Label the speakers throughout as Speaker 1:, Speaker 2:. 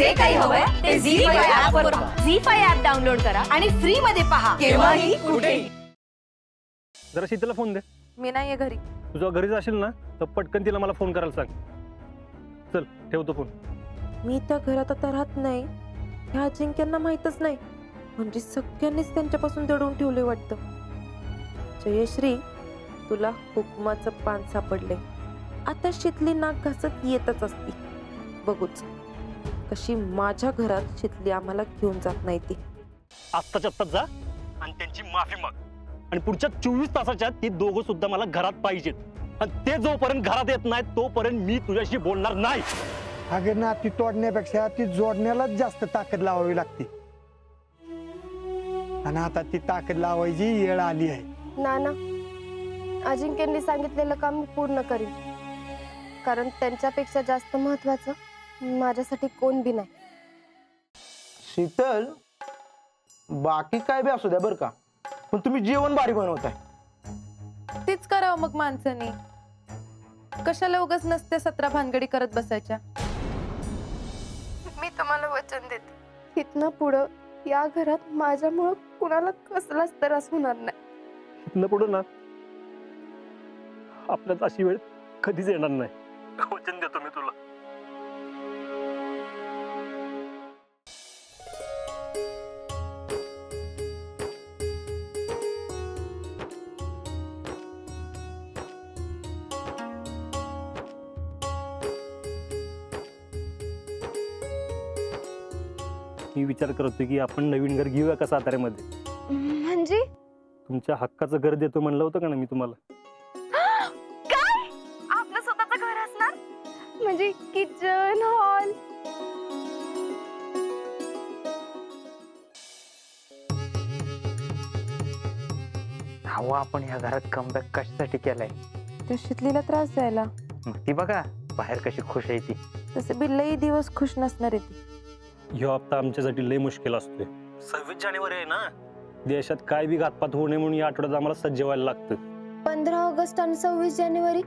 Speaker 1: जे काही हवंय ते झी5 ऍप वर पहा.
Speaker 2: झी5 ऍप डाउनलोड करा आणि फ्री मध्ये पहा
Speaker 1: केव्हाही कुठेही.
Speaker 3: जरा शीतलला फोन दे.
Speaker 2: मी नाहीये घरी.
Speaker 3: तुझ्या घरी जाशील ना तर पटकन तिला मला फोन करायला सांग. चल ठेवतो फोन.
Speaker 4: मी त्या घरात आता राहत नाही ह्या अजिंक्यांना माहीतच नाही. म्हणजे सगळ्यांनीच त्यांच्यापासून दडवून ठेवले वाटतं. जयश्री, तुला हुकमाचं पान सापडले. आता शीतली नाक घासत येतच असती. बघूच कशी माझ्या घरात शीतली आम्हाला घेऊन जात नाही ती.
Speaker 3: आत्ताच्या आत्ताच जा आणि त्यांची माफी माग. आणि पुढच्या 24 तासाच्या ती दोघं सुद्धा मला घरात पाहिजेत. आणि ते जोपर्यंत घरात येत नाही तोपर्यंत मी तुझ्याशी बोलणार नाही.
Speaker 5: अगं ना, ती तोडण्यापेक्षा ती जोडण्यालाच जास्त ताकद लावावी लागते. आणि आता ती ताकद लावायची वेळ आली आहे.
Speaker 4: नाना, अजिंक्यांनी सांगितलेलं काम मी पूर्ण करीन. कारण त्यांच्यापेक्षा जास्त महत्वाचं माझ्यासाठी कोण बी नाही.
Speaker 6: शीतल, बाकी काय बी असू द्या बरं का, पण तुम्ही जेवण भारी बनवताय.
Speaker 2: तीच करावं मग माणसाने. कशाला उगाच नसते 17 भानगडी करत बसायच्या. मी तुम्हाला वचन देते, इथनं पुढं या घरात माझ्यामुळं कुणाला कसलाच त्रास होणार नाही.
Speaker 3: इथनं पुढं ना आपल्यात अशी वेळ कधीच येणार नाही. वचन देतो मी तुला. मी विचार करतोय की आपण नवीन घर घेऊया का साताऱ्यामध्ये.
Speaker 4: म्हणजे
Speaker 3: तुमच्या हक्काचं घर देतो म्हणलं होतं का ना मी तुम्हाला.
Speaker 4: काय? आपलं स्वतःचं घर असणार? म्हणजे किचन, हॉल.
Speaker 6: अहो, आपण ह्या घरात कमबॅक कशासाठी केलाय?
Speaker 4: त्या शीतलीला त्रास द्यायला.
Speaker 6: ती बघा बाहेर कशी खुश आहे ती.
Speaker 4: तसे बी लई दिवस खुश नसणार आहे ती.
Speaker 3: ह्यो हप्ता आमच्यासाठी लय मुश्किल असतोय. 26 जानेवारी आहे ना. देशात काय बी घातपात होऊ नये म्हणून या आठवड्यात आम्हाला सज्ज व्हायला लागतं.
Speaker 4: 15 ऑगस्ट आणि 26 जानेवारी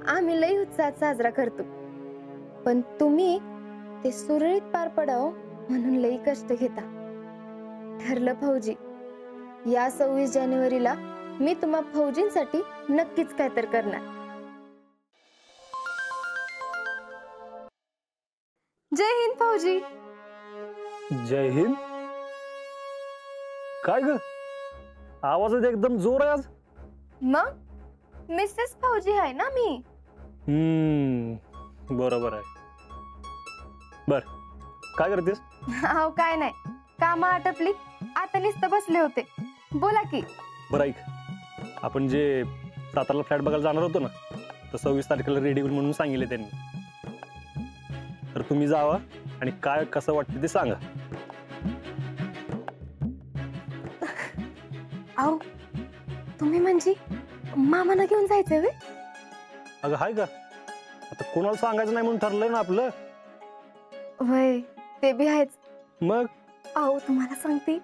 Speaker 4: आम्ही लई उत्साहात साजरा करतो. पण तुम्ही ते सुरळीत पार पडावं म्हणून लई कष्ट घेता. ठरलं फौजी, या 26 जानेवारीला मी तुम्हा फौजींसाठी नक्कीच काय तर करणार. जय हिंद फौजी.
Speaker 3: जय हिंद. काय ग, आवाजात एकदम जोर आहे आज.
Speaker 4: मग मिसेस फौजी आहे ना मी.
Speaker 3: बरोबर आहे. बर, काय करतेस?
Speaker 4: अहो काय नाही, कामं आटपली, आता नुसतं बसले होते. बोला की.
Speaker 3: बरं ऐक, आपण जे सातारला फ्लॅट बघायला जाणार होतो ना, तर 26 तारखेला रेडी होईल म्हणून सांगितले त्यांनी. तर तुम्ही जावा आणि काय कसं वाटतं ते सांगा.
Speaker 4: अहो तुम्ही म्हणजे मामाला घेऊन जायचंय वे?
Speaker 3: अगं हाय का, आता कोणाला सांगायचं नाही म्हणून ठरलंय ना आपलं.
Speaker 4: वय ते बी आहेच.
Speaker 3: मग
Speaker 4: अहो तुम्हाला सांगते,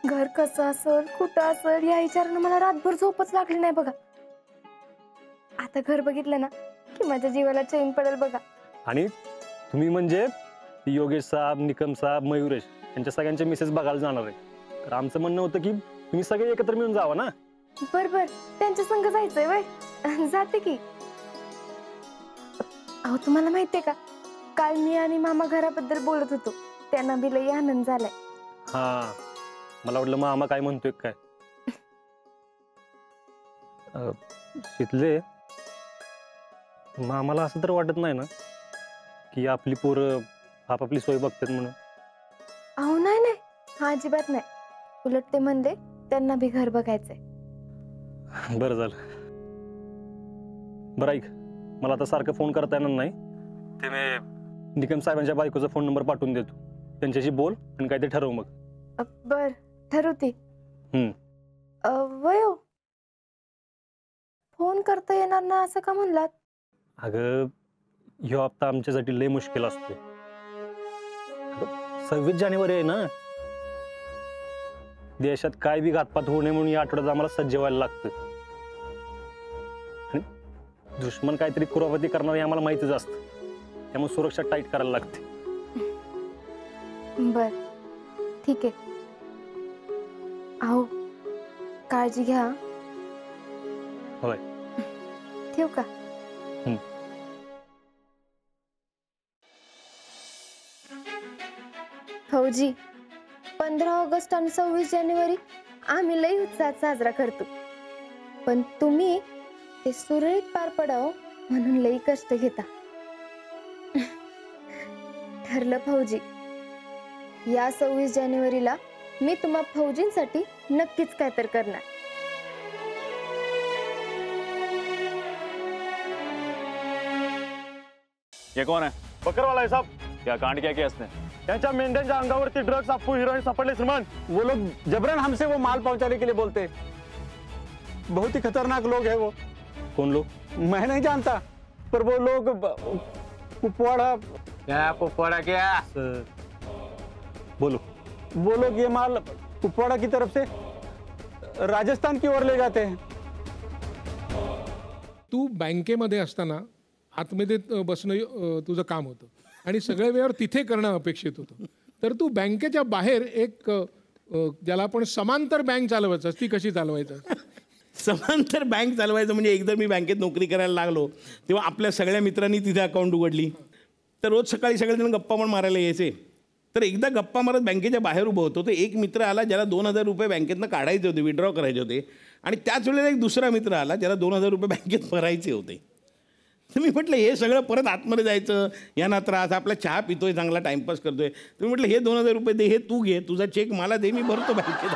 Speaker 4: घर कसं असेल, कुठं असेल या विचारानं मला रातभर झोपच लागली नाही बघा. आता घर बघितलं ना की माझ्या जीवाला चैन पडेल बघा. आणि
Speaker 3: तुम्ही म्हणजे योगेश साहेब, निकम साहेब, मयुरेश यांच्या सगळ्यांच्या मिसेस बघायला जाणार आहे. तर आमचं म्हणणं होतं की तुम्ही सगळे एकत्र मिळून जावा ना.
Speaker 4: बर बर, त्यांच्या संग जायचंय वय. जाते की. अहो तुम्हाला माहितीये का, काल मी आणि मामा घराबद्दल बोलत होतो, त्यांना बी लई आनंद झालाय.
Speaker 3: हा, मला वाटलं मामा काय म्हणतोय काय. शीतले, मामाला असं तर वाटत नाही ना की आपली पोरं आपापली सोय बघतात म्हणून.
Speaker 4: अहो नाही नाही, हा अजिबात नाही. उलट ते म्हणले त्यांना बी घर बघायचंय.
Speaker 3: बरं झालं. बरं ऐक, मला आता सारखं फोन करता येणार नाही. ते मी निकम साहेबांच्या बायकोचा फोन नंबर पाठवून देतो, त्यांच्याशी बोल आणि काय ते ठरव मग.
Speaker 4: बर, ठरवते. वयो फोन करता येणार ना असं का म्हणलात?
Speaker 3: अगं ह्यो हप्ता आमच्यासाठी लय मुश्किल असतोय. 26 जानेवारी आहे ना. देशात काय बी घातपात होऊ नये म्हणून या आठवड्यात आम्हाला सज्ज व्हायला लागतं. आणि दुश्मन काहीतरी कुरापती करणार हे आम्हाला माहितीच असतं. त्यामुळे सुरक्षा टाईट करायला लागते.
Speaker 7: बर ठीक आहे. अहो काळजी घ्या.
Speaker 3: होय.
Speaker 7: ठेवू का? फौजी, 15 ऑगस्ट आणि 26 जानेवारी आम्ही लई उत्साहात साजरा करतो, पण तुम्ही ते सुरळीत पार पडावं म्हणून लई कष्ट घेता. ठरलं फौजी, या 26 जानेवारीला मी तुम्हा फौजींसाठी नक्कीच काय तर करणार.
Speaker 8: ये कौन है?
Speaker 3: बकरवाला है साहब.
Speaker 8: क्या कांड क्या किया इसने?
Speaker 3: त्यांच्या मेंढ्यांच्या अंगावरती ड्रग्स अफू हिरोईन सापडले श्रीमान.
Speaker 6: वो लोग जबरन हमसे वो माल पहुंचाने के लिए बोलते. बहुत ही खतरनाक लोग हैं वो.
Speaker 3: कोण लोग?
Speaker 6: मैं नहीं जानता, पर वो लोग कुपवाड़ा.
Speaker 8: क्या कुपवाड़ा क्या?
Speaker 3: बोलो.
Speaker 6: वो लोग ये माल कुपवाड़ा की तरफ से राजस्थान की ओर ले जाते हैं.
Speaker 9: तू बँकेमध्ये असताना आतमध्ये बसणं तुझं काम होतं आणि सगळ्या वेळेवर तिथे करणं अपेक्षित होतं. तर तू बँकेच्या बाहेर एक ज्याला आपण समांतर बँक चालवायचं, ती कशी चालवायचं?
Speaker 10: समांतर बँक चालवायचं म्हणजे एकदा मी बँकेत नोकरी करायला लागलो तेव्हा आपल्या सगळ्या मित्रांनी तिथे अकाउंट उघडली. तर रोज सकाळी सगळेजण गप्पा पण मारायला यायचे. तर एकदा गप्पा मारत बँकेच्या बाहेर उभं होतो, तर एक मित्र आला ज्याला 2000 रुपये बँकेतनं काढायचे होते, विड्रॉ करायचे होते. आणि त्याच वेळेला एक दुसरा मित्र आला ज्याला 2000 रुपये बँकेत भरायचे होते. तर मी म्हटलं हे सगळं परत आतमध्ये जायचं, यांना त्रास, आपला चहा पितोय, चांगला टाइमपास करतोय. तुम्ही म्हटलं हे 2000 रुपये दे, हे तू घे, तुझा चेक मला दे, मी भरतो बँकेत.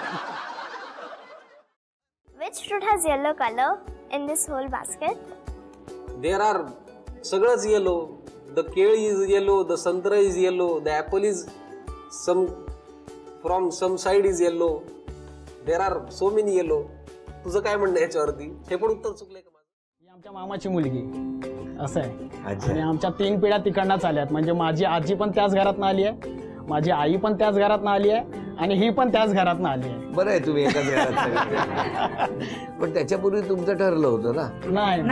Speaker 11: Which fruit has yellow color in this whole basket?
Speaker 12: There are सगळंच yellow. The केळी is yellow, the संत्रा is yellow, the apple is from some side is yellow. There are so many yellow. तुझं काय म्हणणं याच्यावरती? हे पण उत्तर चुकलंय का माझं?
Speaker 13: आमच्या मामाची मुलगी असं आहे आणि आमच्या 3 पिढ्या तिकडनंच आल्यात. म्हणजे माझी आजी पण त्याच घरातनं आली आहे, माझी आई पण त्याच घरातनं आली आहे आणि ही पण त्याच घरातनं आली आहे.
Speaker 12: बरं आहे तुम्ही एकाच घरात. पण त्याच्यापूर्वी तुमचं ठरलं होतं ना?
Speaker 13: नाही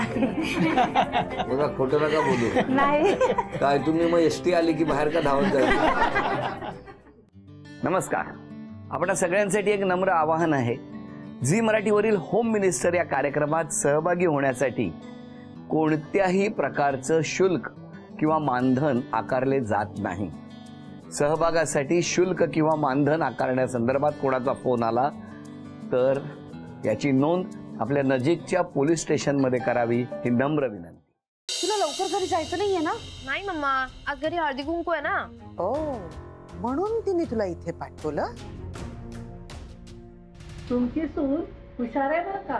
Speaker 12: बघा खोटं नका बोलू.
Speaker 1: नाही.
Speaker 12: काय तुम्ही मग एसटी आली की बाहेर का धावत जायचं?
Speaker 14: नमस्कार. आपल्या सगळ्यांसाठी एक नम्र आवाहन आहे. झी मराठीवरील होम मिनिस्टर या कार्यक्रमात सहभागी होण्यासाठी कोणत्याही प्रकारचं शुल्क किंवा मानधन आकारले जात नाही. सहभागासाठी शुल्क किंवा मानधन आकारण्यासंदर्भात कोणाचा फोन आला तर याची नोंद आपल्या नजीकच्या पोलीस स्टेशनमध्ये करावी ही नम्र विनंती.
Speaker 1: तुला लवकर घरी जायचं नाहीये ना?
Speaker 2: नाही मम्मा, आज घरी हळदी कुंकू आहे ना.
Speaker 1: ओ, म्हणून तिने तुला इथे पाठवलं.
Speaker 15: तुमची सून हुशार आहे बरं का,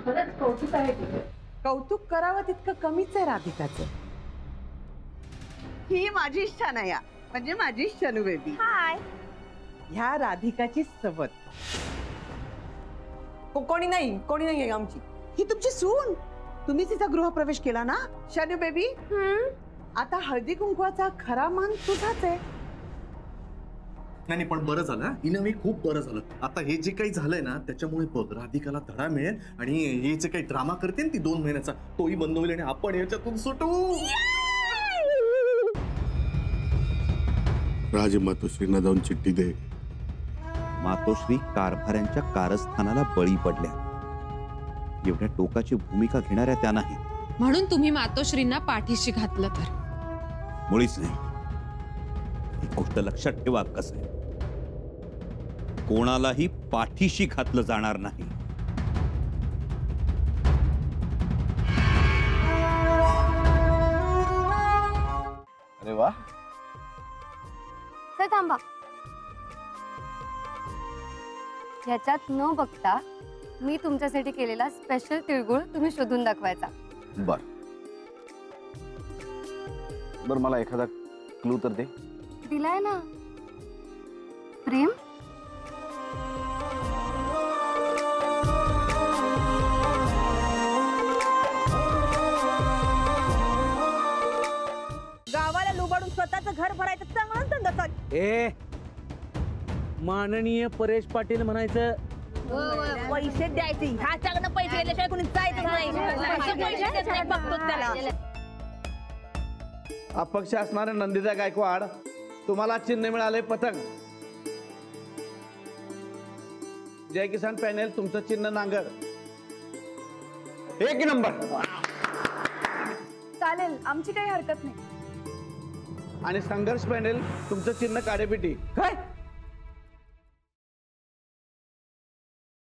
Speaker 15: खरंच कौतुक आहे तुझं.
Speaker 1: कौतुक करावं तितकं कमीच आहे राधिकाचं. ही माझी शनया म्हणजे माझी शनू बेबी.
Speaker 11: हाय.
Speaker 1: ह्या राधिकाची सवत. कोणी नाही आमची. ही तुमची सून. तुम्ही तिचा गृहप्रवेश केला ना शनू बेबी. आता हळदी कुंकवाचा खरा मान तुझाच आहे.
Speaker 16: नाही पण बरं झालं हिनं मी खूप बरं झालं. आता हे जे काही झालंय ना त्याच्यामुळे बघ राधिकाला धडा मिळेल आणि हे जे काही ड्रामा करते ना ती 2 महिन्याचा तोही बंद होईल आणि आपण याच्यातून सुटू.
Speaker 17: राजमातोश्रींना जाऊन चिठ्ठी दे.
Speaker 18: मातोश्री कारभाऱ्यांच्या कारस्थानाला बळी पडल्या. एवढ्या टोकाची भूमिका घेणाऱ्या त्या नाहीत.
Speaker 19: म्हणून तुम्ही मातोश्रींना पाठीशी घातलं तर?
Speaker 18: मुळीच नाही. ही गोष्ट लक्षात ठेवा. कसं आहे, कोणालाही पाठीशी घातलं जाणार नाही.
Speaker 6: अरे वा.
Speaker 7: तर थांबा, ह्याच्यात न बघता मी तुमच्यासाठी केलेला स्पेशल तिळगुळ तुम्ही शोधून दाखवायचा.
Speaker 6: बर मला एखादा क्लू तर दे.
Speaker 7: दिलाय ना. प्रेम.
Speaker 1: गावाला लुबाडून स्वतःचं घर भरायचं चांगलं धंदा चालू.
Speaker 20: ए माननीय परेश पाटील म्हणायचं.
Speaker 1: पैसे द्यायचे. ह्याच्याकडनं पैसे गेल्याशिवाय कोणी जायचं नाही. बघतो त्याला.
Speaker 6: अपक्ष असणाऱ्या नंदिता गायकवाड
Speaker 10: तुम्हाला चिन्ह मिळाले पतंग. जय किसान पॅनेल तुमचं चिन्ह नांगर. 1 नंबर.
Speaker 20: चालेल, आमची काही हरकत नाही.
Speaker 10: आणि संघर्ष पॅनेल तुमचं चिन्ह काडेपिटी.
Speaker 1: काय